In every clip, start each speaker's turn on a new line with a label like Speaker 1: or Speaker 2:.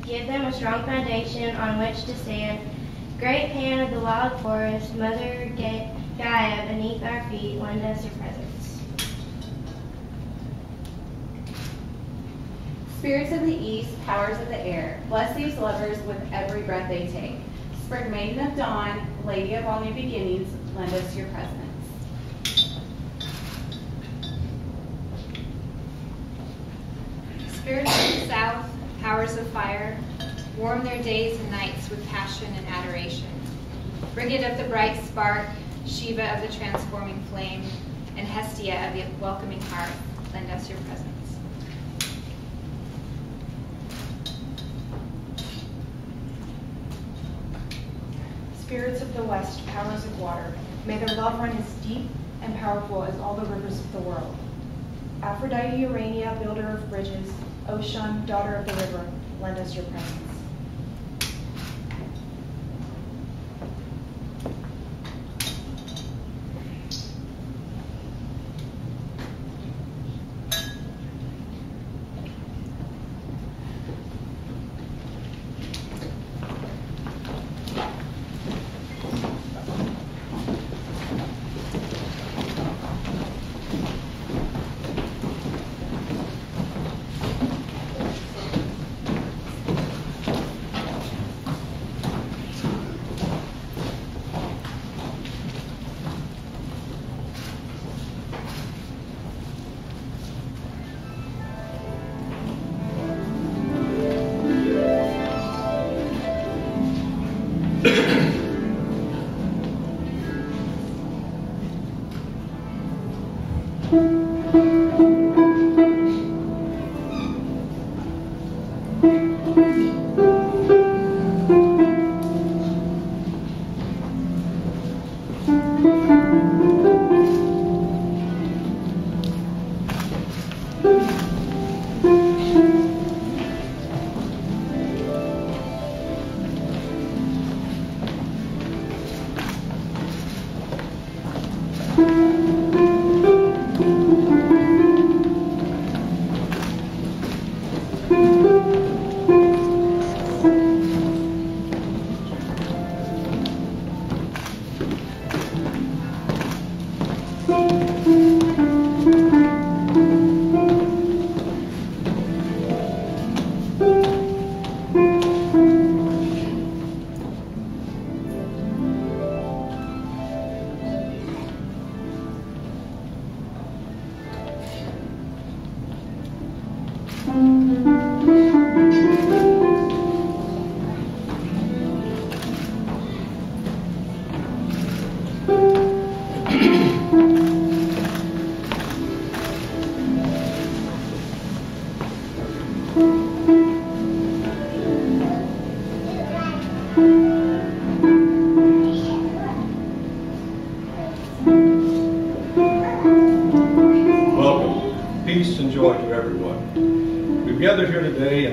Speaker 1: give them a strong foundation on which to stand. Great Pan of the wild forest, Mother Gaia beneath our feet, lend us your presence.
Speaker 2: Spirits of the east, powers of the air, bless these lovers with every breath they take. Spring maiden of dawn, lady of all new beginnings, lend us your presence.
Speaker 3: Spirits of the south, powers of fire, warm their days and nights with passion and adoration. Brigid of the bright spark, Shiva of the transforming flame, and Hestia of the welcoming hearth, lend us your presence.
Speaker 4: Spirits of the west, powers of water, may their love run as deep and powerful as all the rivers of the world. Aphrodite Urania, builder of bridges, Ocean, daughter of the river, lend us your presence.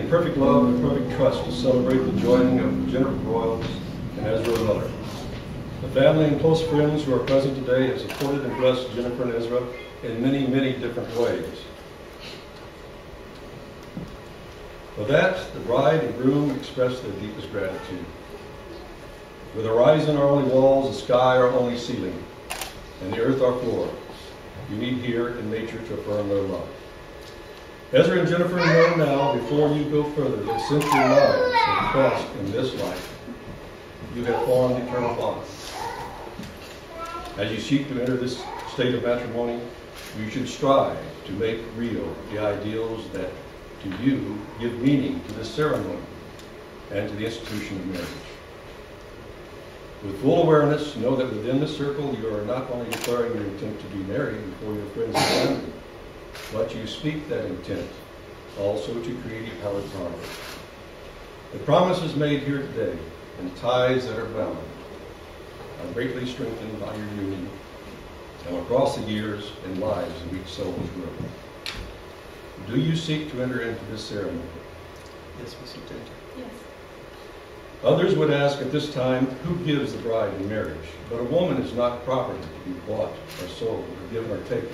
Speaker 5: Perfect love and perfect trust to celebrate the joining of Jennifer Broyles and Ezra Miller. The family and close friends who are present today have supported and blessed Jennifer and Ezra in many, many different ways. For that, the bride and groom express their deepest gratitude. With the horizon our only walls, the sky our only ceiling, and the earth our floor, you need here in nature to affirm their love. Ezra and Jennifer know now, before you go further, that since your lives have crossed in this life, you have formed eternal bonds. As you seek to enter this state of matrimony, you should strive to make real the ideals that, to you, give meaning to this ceremony and to the institution of marriage. With full awareness, know that within this circle, you are not only declaring your intent to be married before your friends and family, but you speak that intent also to create a powered promise. The promises made here today and ties that are bound are greatly strengthened by your union and across the years and lives of each soul's growth. Do you seek to enter into this ceremony?
Speaker 6: Yes, we seek to enter.
Speaker 2: Yes.
Speaker 5: Others would ask at this time, who gives the bride in marriage? But a woman is not property to be bought or sold or given or taken.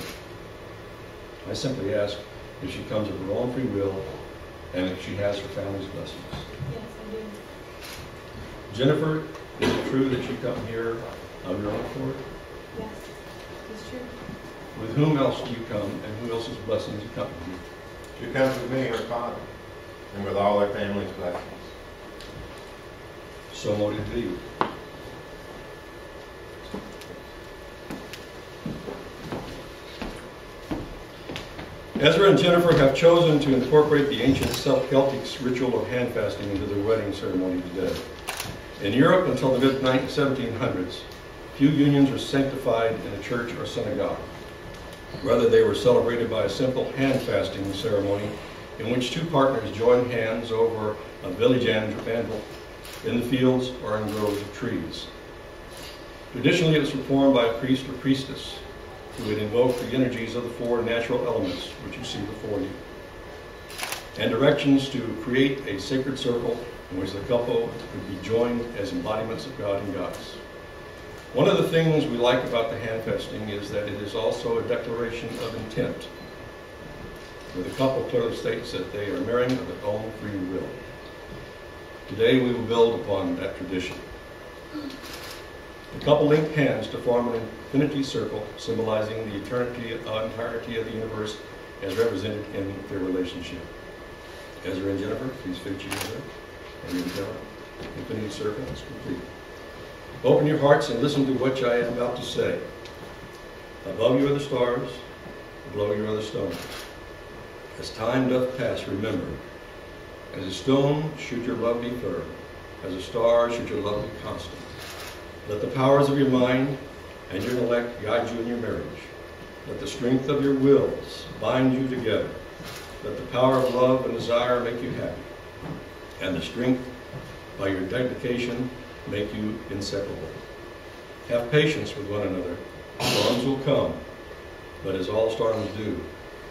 Speaker 5: I simply ask if she comes of her own free will and if she has her family's blessings.
Speaker 4: Yes, I do.
Speaker 5: Jennifer, is it true that you come here on your own accord?
Speaker 4: Yes, it's true.
Speaker 5: With whom else do you come, and who else's blessings accompany you?
Speaker 7: She comes with me, her father, and with all her family's blessings.
Speaker 5: So mote it be. Ezra and Jennifer have chosen to incorporate the ancient Celtic ritual of handfasting into their wedding ceremony today. In Europe, until the mid-1700s, few unions were sanctified in a church or synagogue. Rather, they were celebrated by a simple hand-fasting ceremony in which two partners joined hands over a village anvil in the fields or in groves of trees. Traditionally, it was performed by a priest or priestess who would invoke the energies of the four natural elements which you see before you, and directions to create a sacred circle in which the couple would be joined as embodiments of God and Goddess. One of the things we like about the handfasting is that it is also a declaration of intent, where the couple clearly states that they are marrying of their own free will. Today we will build upon that tradition. The couple linked hands to form an infinity circle symbolizing the entirety of the universe as represented in their relationship. Ezra and Jennifer, please fix each other and your infinity circle is complete. Open your hearts and listen to what I am about to say. Above you are the stars, below you are the stones. As time doth pass, remember, as a stone should your love be firm, as a star should your love be constant. Let the powers of your mind and your intellect guide you in your marriage. Let the strength of your wills bind you together. Let the power of love and desire make you happy, and the strength by your dedication make you inseparable. Have patience with one another. Storms will come, but as all storms do,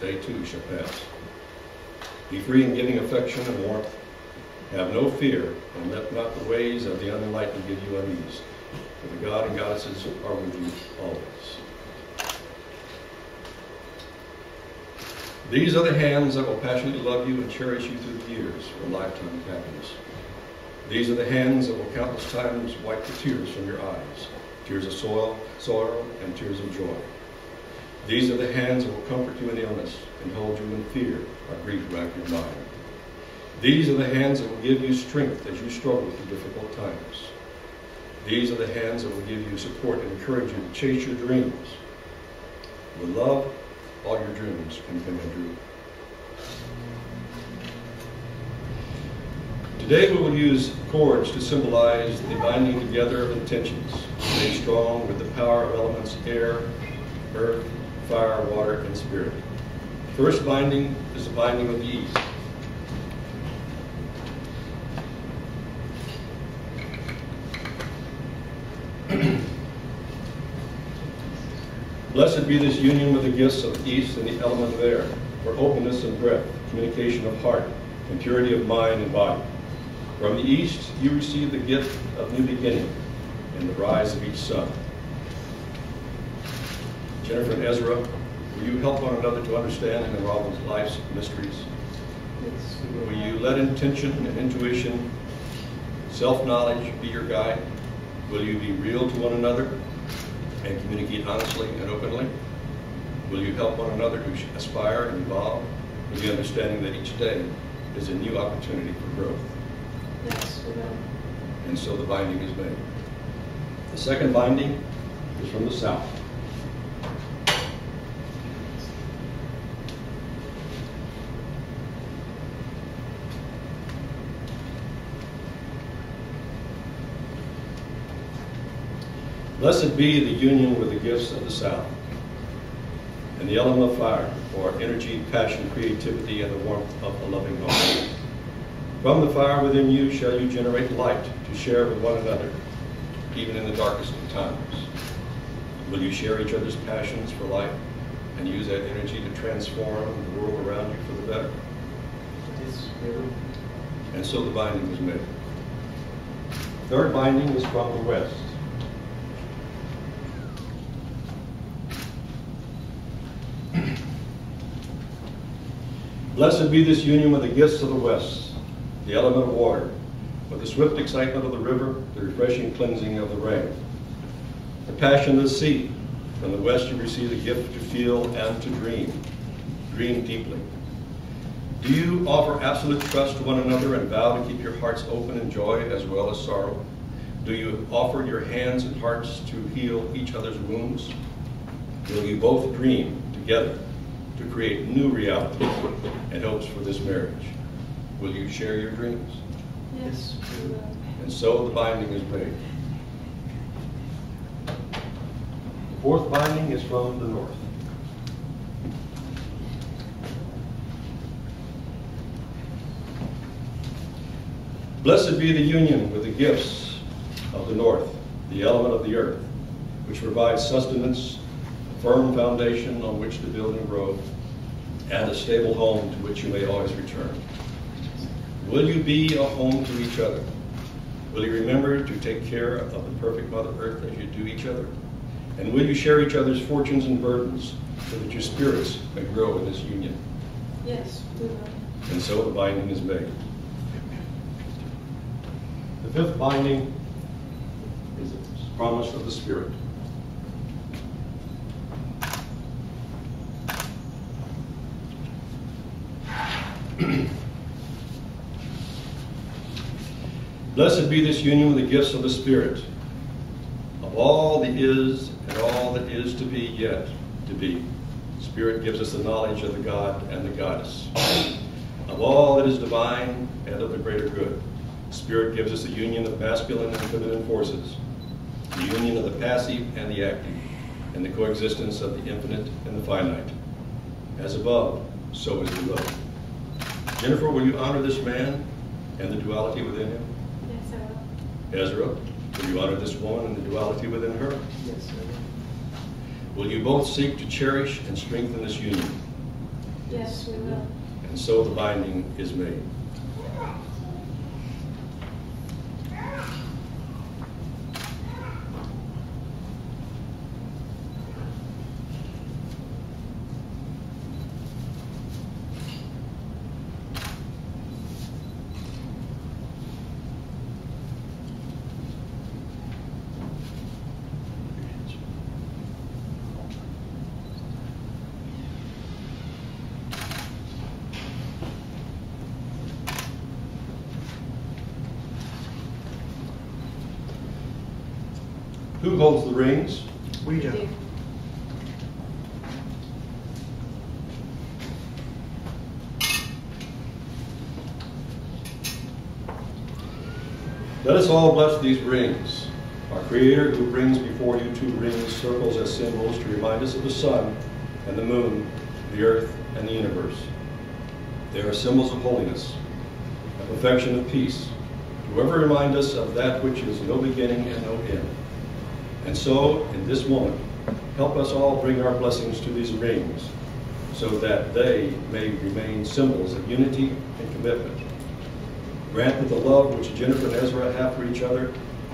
Speaker 5: they too shall pass. Be free in giving affection and warmth. Have no fear, and let not the ways of the unenlightened give you unease. For the God and Goddesses are with you always. These are the hands that will passionately love you and cherish you through the years for a lifetime of happiness. These are the hands that will countless times wipe the tears from your eyes, tears of sorrow, and tears of joy. These are the hands that will comfort you in illness and hold you when fear or grief rack your mind. These are the hands that will give you strength as you struggle through difficult times. These are the hands that will give you support and encourage you to chase your dreams. With love, all your dreams can come true. Today we will use cords to symbolize the binding together of intentions, made strong with the power of elements air, earth, fire, water, and spirit. First binding is the binding of the east. Blessed be this union with the gifts of the east and the element of air, for openness and breath, communication of heart, and purity of mind and body. From the east you receive the gift of new beginning and the rise of each sun. Jennifer and Ezra, will you help one another to understand and unravel life's mysteries? Will you let intention and intuition, self-knowledge be your guide? Will you be real to one another and communicate honestly and openly? Will you help one another to aspire and evolve with the understanding that each day is a new opportunity for growth?
Speaker 4: Yes, we will.
Speaker 5: And so the binding is made. The second binding is from the south. Blessed be the union with the gifts of the south, and the element of fire for energy, passion, creativity, and the warmth of a loving home. From the fire within you shall you generate light to share with one another, even in the darkest of times. Will you share each other's passions for life and use that energy to transform the world around you for the better?
Speaker 6: Yes, we will.
Speaker 5: And so the binding was made. Third binding is from the west. Blessed be this union with the gifts of the west, the element of water, with the swift excitement of the river, the refreshing cleansing of the rain. The passion of the sea, from the west you receive the gift to feel and to dream. Dream deeply. Do you offer absolute trust to one another and vow to keep your hearts open in joy as well as sorrow? Do you offer your hands and hearts to heal each other's wounds? Will you both dream together to create new realities and hopes for this marriage? Will you share your dreams?
Speaker 6: Yes, we will.
Speaker 5: And so the binding is made. The fourth binding is from the north. Blessed be the union with the gifts of the north, the element of the earth, which provides sustenance, a firm foundation on which to build and grow, and a stable home to which you may always return. Will you be a home to each other? Will you remember to take care of the perfect Mother Earth as you do each other? And will you share each other's fortunes and burdens so that your spirits may grow in this union?
Speaker 6: Yes, we will.
Speaker 5: And so the binding is made. The fifth binding is the promise of the Spirit. Blessed be this union with the gifts of the Spirit, of all that is and all that is to be yet to be. Spirit gives us the knowledge of the God and the Goddess, of all that is divine and of the greater good. Spirit gives us the union of masculine and feminine forces, the union of the passive and the active, and the coexistence of the infinite and the finite. As above, so is below. Jennifer, will you honor this man and the duality within him?
Speaker 1: Yes, I will.
Speaker 5: Ezra, will you honor this woman and the duality within her?
Speaker 6: Yes, I will.
Speaker 5: Will you both seek to cherish and strengthen this union?
Speaker 1: Yes, we will.
Speaker 5: And so the binding is made. Who holds the rings?
Speaker 6: We do.
Speaker 5: Let us all bless these rings. Our Creator, who brings before you two rings, circles as symbols to remind us of the sun and the moon, the earth and the universe. They are symbols of holiness, a perfection of peace, to ever remind us of that which is no beginning and no end. And so, in this moment, help us all bring our blessings to these rings, so that they may remain symbols of unity and commitment. Grant that the love which Jennifer and Ezra have for each other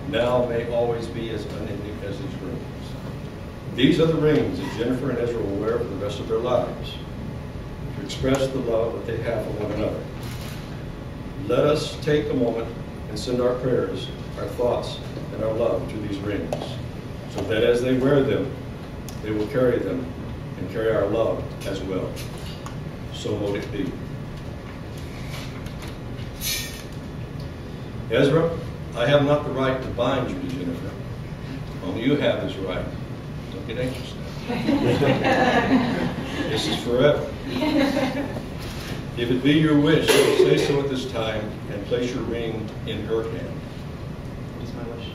Speaker 5: now may always be as unending as these rings. These are the rings that Jennifer and Ezra will wear for the rest of their lives, to express the love that they have for one another. Let us take a moment and send our prayers, our thoughts, and our love to these rings, so that as they wear them, they will carry them and carry our love as well. So mote it be. Ezra, I have not the right to bind you to Jennifer. Only you have this right. Don't get anxious now. This is forever. If it be your wish, say so at this time and place your ring in her hand.
Speaker 6: What is my wish?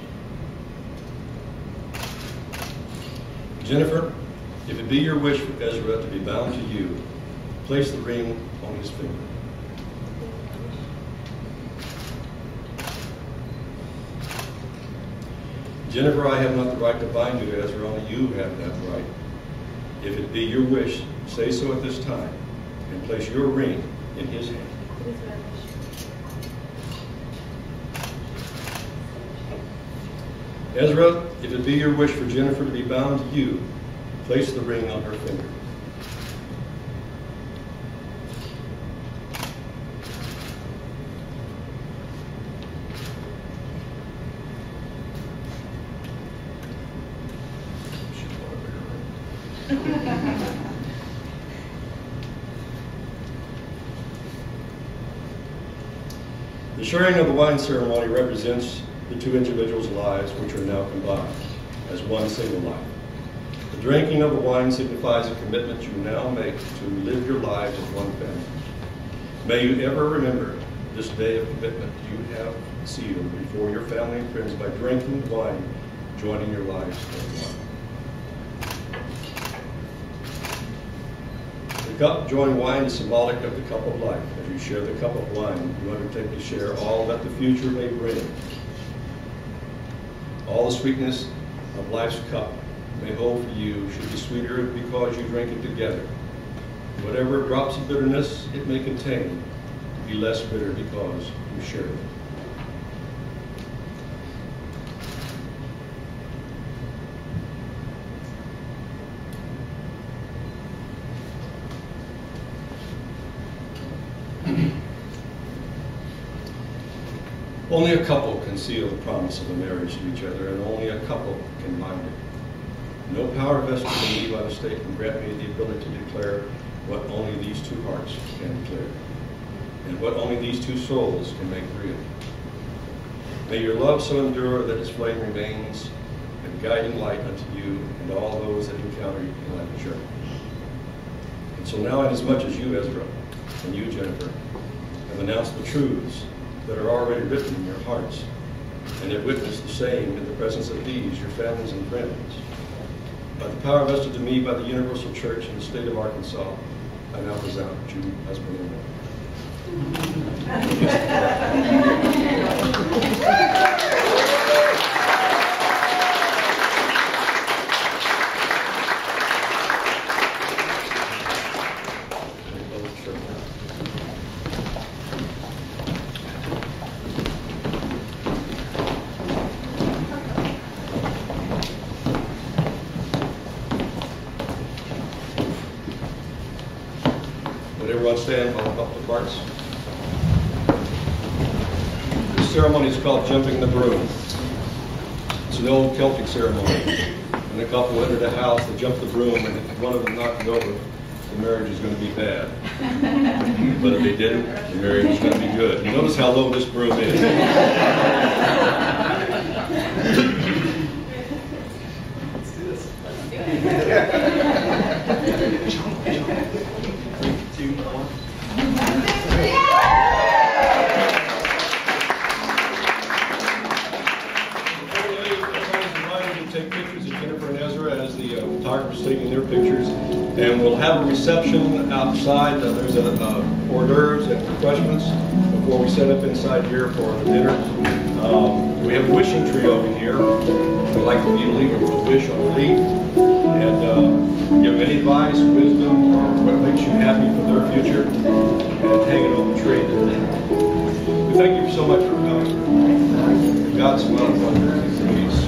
Speaker 5: Jennifer, if it be your wish for Ezra to be bound to you, place the ring on his finger. Jennifer, I have not the right to bind you to Ezra, only you have that right. If it be your wish, say so at this time, and place your ring in his hand.
Speaker 1: It is my wish.
Speaker 5: Ezra, if it be your wish for Jennifer to be bound to you, place the ring on her finger. The sharing of the wine ceremony represents the two individuals' lives, which are now combined as one single life. The drinking of the wine signifies a commitment you now make to live your lives as one family. May you ever remember this day of commitment you have sealed before your family and friends by drinking wine, joining your lives as one. The cup joined wine is symbolic of the cup of life. As you share the cup of wine, you undertake to share all that the future may bring. All the sweetness of life's cup may hold for you should be sweeter because you drink it together. Whatever drops of bitterness it may contain, be less bitter because you share it. Only a couple can seal the promise of a marriage to each other, and only a couple can bind it. No power vested in me by the state can grant me the ability to declare what only these two hearts can declare, and what only these two souls can make real. May your love so endure that its flame remains a guiding light unto you and all those that encounter you in life's journey. And so now, inasmuch as you, Ezra, and you, Jennifer, have announced the truths that are already written in your hearts, and have witnessed the same in the presence of these, your families and friends, by the power vested to me by the Universal Church in the state of Arkansas, I now present you husband and wife. Stand up to parts. This ceremony is called jumping the broom. It's an old Celtic ceremony. When a couple enter the house, they jump the broom, and if one of them knocked it over, the marriage is going to be bad. But if they didn't, the marriage is going to be good. You notice how low this broom is.
Speaker 6: Let's do this.
Speaker 5: Take pictures of Jennifer and Ezra as the photographers taking their pictures, and we'll have a reception outside. There's hors d'oeuvres and refreshments before we set up inside here for the dinner. We have a wishing tree over here. We'd like for you to leave a wish on the leaf and give any advice, wisdom, or what makes you happy for their future, and hang it on the tree. We thank you so much for coming. God's will, peace.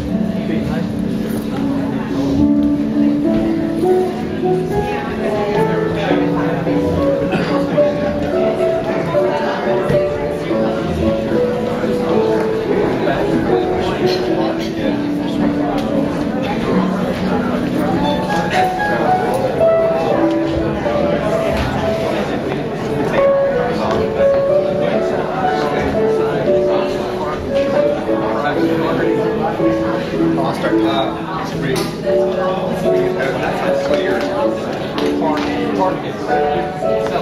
Speaker 8: Lost our top. It's pretty clear. Part of it.